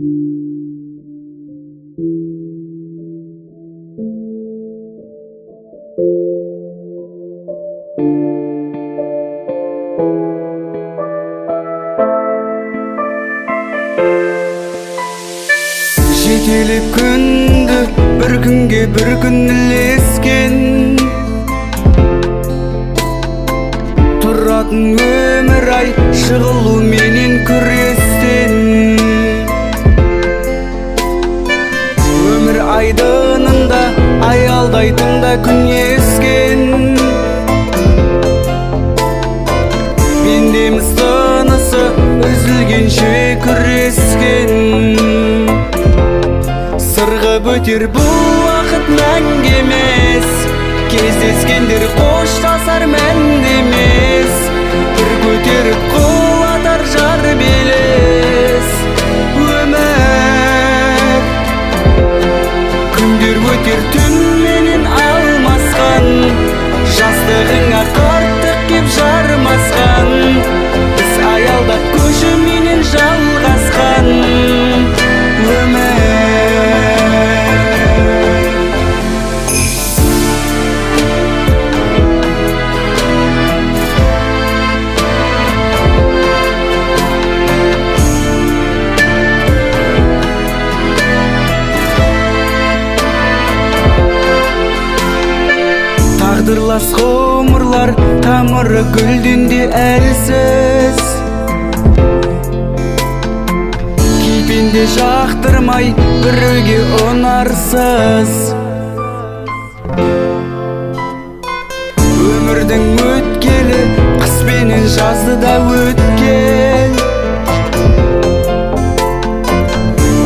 Жетелеп күнді бір күнге бір күн ілескен, тұратын өмір ай жығылу менен күрестен. Өмір айдынында аялдайтында күн ескен, пендеміз тынысы үзілгенше күрескен. Сырғып өтер бұл уақыт мәңгі емес, кездескендер қоштасар мәнді емес. Бір көтеріп қол атар жар белес. Өмір күндер өтер түнменен алмасқан, жастығыңа қарттық кеп жармасқан. Біз аялдап көшіменен жалғасқан. Тағдырлас ғұмырлар тамыры гүлден де әлсіз, кейпенде жақтырмай біреуге ұнарсыз. Өмірдің өткелі қыс пенен жазды да өткен,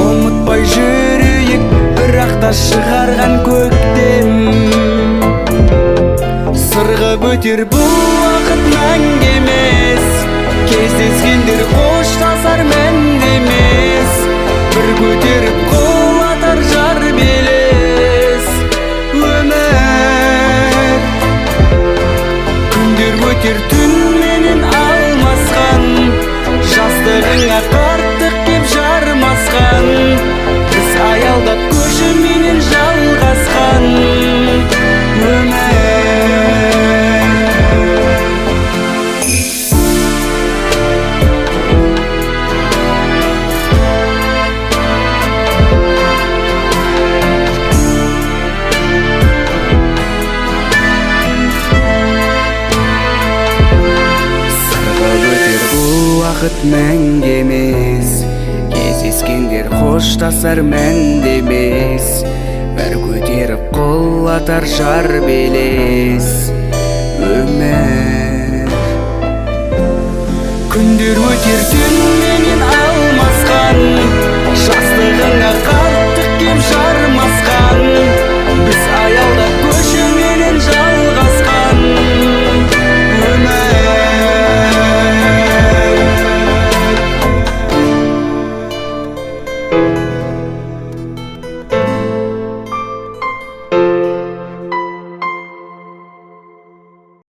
ұмытпай жүрейік бірақ та шығарған көктем. Сырғып өтер бұл уақыт мәңгі емес, кездескендер қоштасар мәнді емес. Бір көтеріп қол атар жар белес. Өмір күндер өтер түнменен алмасқан, жастығыңа қарттық кеп жармасқан. Біз аялдап көшіменен жалғасқан. Уақыт мәңгі емес, кездескендер қоштасар мәнді емес. Бір көтеріп қол атар жар белес. Өмір күндер өтер түнменен алмасқан, жастығыңа